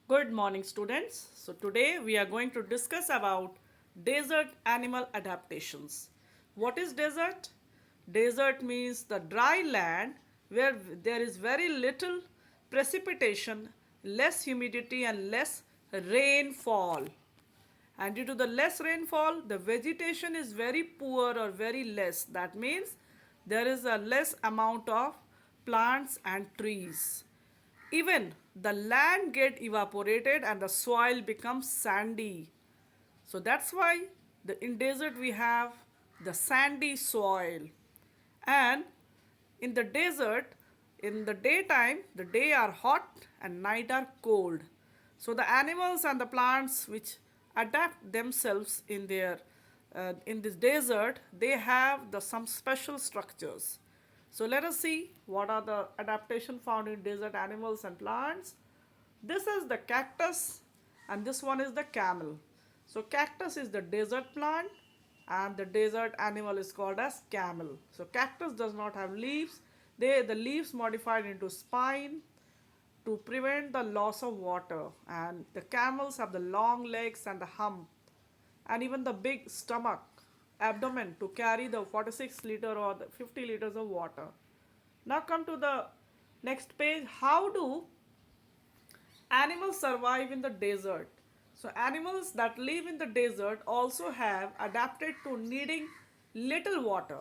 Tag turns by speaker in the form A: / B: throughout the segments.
A: Good morning, students. So today we are going to discuss about desert animal adaptations. What is desert? Desert means the dry land where there is very little precipitation, less humidity and less rainfall. And due to the less rainfall, the vegetation is very poor or very less. That means there is a less amount of plants and trees. Even the land get evaporated and the soil becomes sandy. So that's why in desert we have the sandy soil. And in the desert, in the daytime, the day are hot and night are cold. So the animals and the plants which adapt themselves in this desert, they have some special structures. So let us see what are the adaptation found in desert animals and plants. This is the cactus and this one is the camel. So cactus is the desert plant and the desert animal is called as camel. So cactus does not have leaves. The leaves modified into spine to prevent the loss of water, and the camels have the long legs and the hump and even the big stomach abdomen to carry the 46 liter or the 50 liters of water. Now come to the next page. How do animals survive in the desert? So animals that live in the desert also have adapted to needing little water.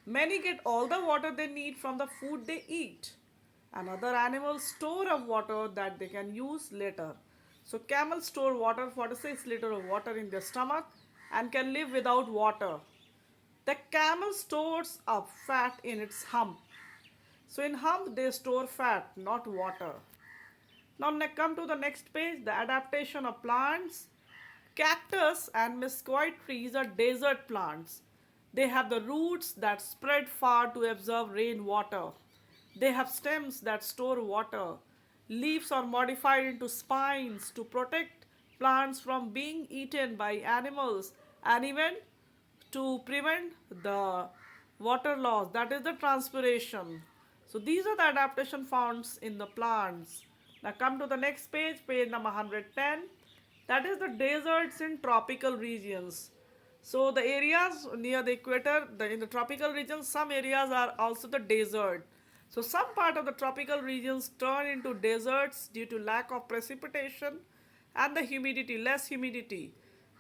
A: Many get all the water they need from the food they eat, and other animals store up water that they can use later. So camels store water, 46 liters of water in their stomach, and can live without water. The camel stores up fat in its hump. So in hump they store fat, not water. Now come to the next page, the adaptation of plants. Cactus and mesquite trees are desert plants. They have the roots that spread far to absorb rainwater. They have stems that store water. Leaves are modified into spines to protect plants from being eaten by animals and even to prevent the water loss, that is the transpiration. So these are the adaptation found in the plants. Now come to the next page, page number 110. That is the deserts in tropical regions. So the areas near the equator, in the tropical regions, some areas are also the desert. So some part of the tropical regions turn into deserts due to lack of precipitation and the humidity, less humidity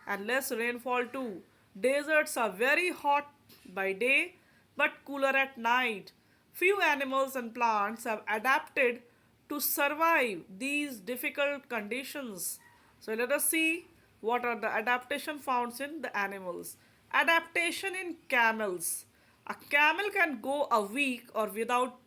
A: and less rainfall too. Deserts are very hot by day but cooler at night. Few animals and plants have adapted to survive these difficult conditions. So let us see what are the adaptation found in the animals. Adaptation in camels. A camel can go a week or without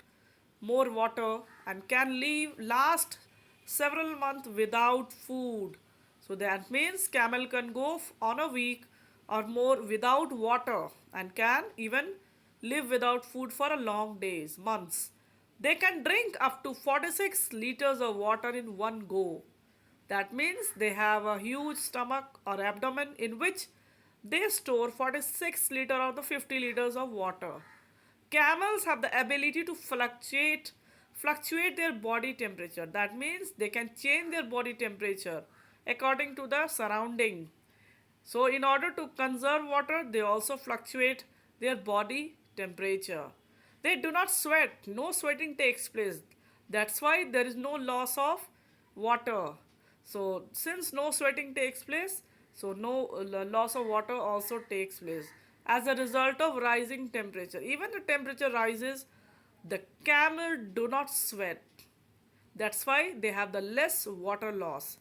A: more water and can last several months without food. So that means camel can go on a week or more without water and can even live without food for a long days, months. They can drink up to 46 liters of water in one go. That means they have a huge stomach or abdomen in which they store 46 liters or the 50 liters of water. Camels have the ability to fluctuate their body temperature. That means they can change their body temperature according to the surrounding. So in order to conserve water, they also fluctuate their body temperature. They do not sweat. No sweating takes place. That's why there is no loss of water. So since no sweating takes place, so no loss of water also takes place as a result of rising temperature. Even the temperature rises, the camel do not sweat. That's why they have the less water loss.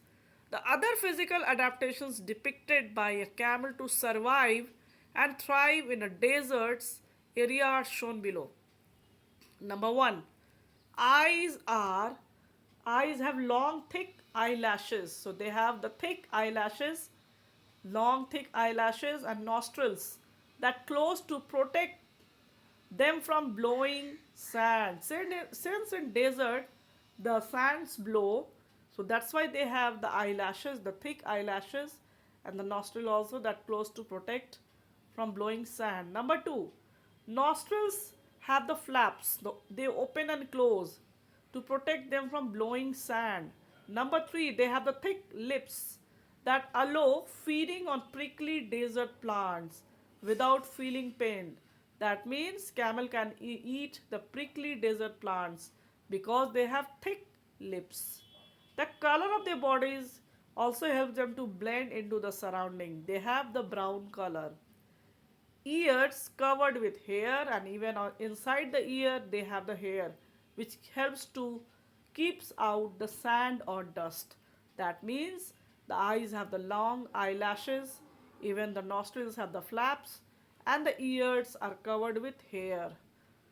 A: The other physical adaptations depicted by a camel to survive and thrive in a deserts area are shown below. Number one, eyes are eyes have long thick eyelashes. So they have the thick eyelashes, long thick eyelashes and nostrils that close to protect them from blowing sand. Since in desert the sands blow, so that's why they have the eyelashes, the thick eyelashes, and the nostril also that close to protect from blowing sand. Number two, nostrils have the flaps. They open and close to protect them from blowing sand. Number three, they have the thick lips that allow feeding on prickly desert plants without feeling pain. That means camel can eat the prickly desert plants because they have thick lips. The color of their bodies also helps them to blend into the surrounding. They have the brown color. Ears covered with hair, and even inside the ear they have the hair which helps to keeps out the sand or dust. That means the eyes have the long eyelashes, even the nostrils have the flaps, and the ears are covered with hair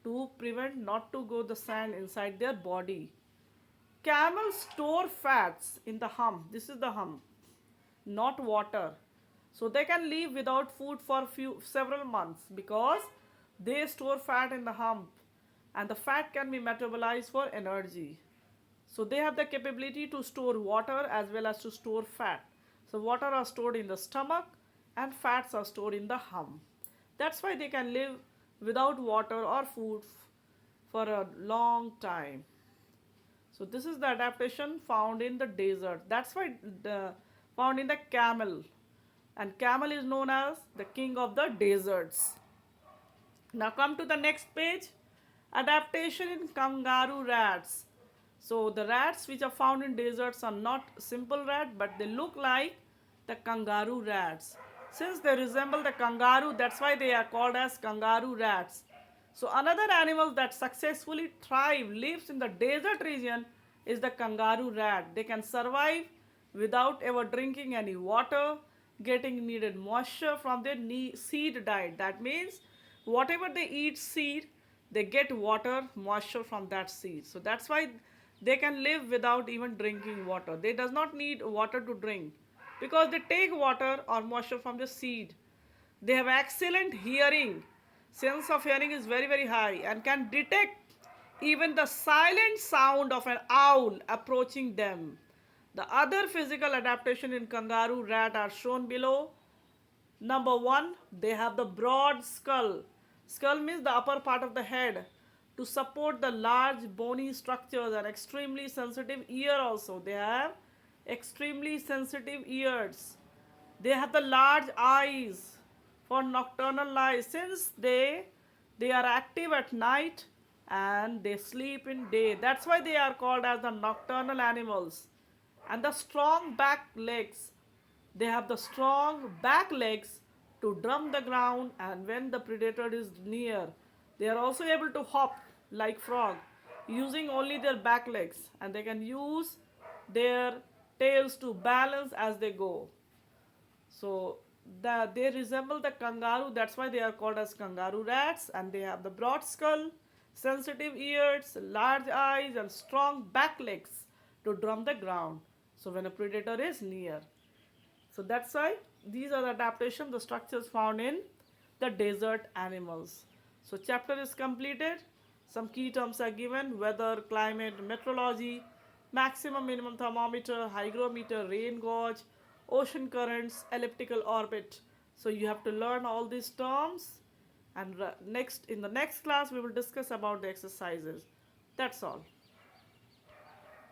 A: to prevent not to go the sand inside their body. Camels store fats in the hump. This is the hump, not water. So they can live without food for several months because they store fat in the hump, and the fat can be metabolized for energy. So they have the capability to store water as well as to store fat. So water are stored in the stomach and fats are stored in the hump. That's why they can live without water or food for a long time. So this is the adaptation found in the desert. That's why found in the camel. And camel is known as the king of the deserts. Now come to the next page. Adaptation in kangaroo rats. So the rats which are found in deserts are not simple rat, but they look like the kangaroo rats. Since they resemble the kangaroo, that's why they are called as kangaroo rats. So another animal that successfully lives in the desert region is the kangaroo rat. They can survive without ever drinking any water, getting needed moisture from their seed diet. That means whatever they eat seed, they get water, moisture from that seed. So that's why they can live without even drinking water. They does not need water to drink because they take water or moisture from the seed. They have excellent hearing. Sense of hearing is very very high and can detect even the silent sound of an owl approaching them. The other physical adaptation in kangaroo rat are shown below. Number one, they have the broad skull. Skull means the upper part of the head to support the large bony structures, and extremely sensitive ear also. They have extremely sensitive ears. They have the large eyes for nocturnal life since they are active at night and they sleep in day. That's why they are called as the nocturnal animals. And the strong back legs, they have the strong back legs to drum the ground, and when the predator is near, they are also able to hop like frog using only their back legs, and they can use their tails to balance as they go. So they resemble the kangaroo, that's why they are called as kangaroo rats, and they have the broad skull, sensitive ears, large eyes, and strong back legs to drum the ground. So when a predator is near. So that's why these are the adaptation, the structures found in the desert animals. So chapter is completed. Some key terms are given: weather, climate, meteorology, maximum minimum thermometer, hygrometer, rain gauge, ocean currents, elliptical orbit. So you have to learn all these terms, and next in the next class we will discuss about the exercises. That's all.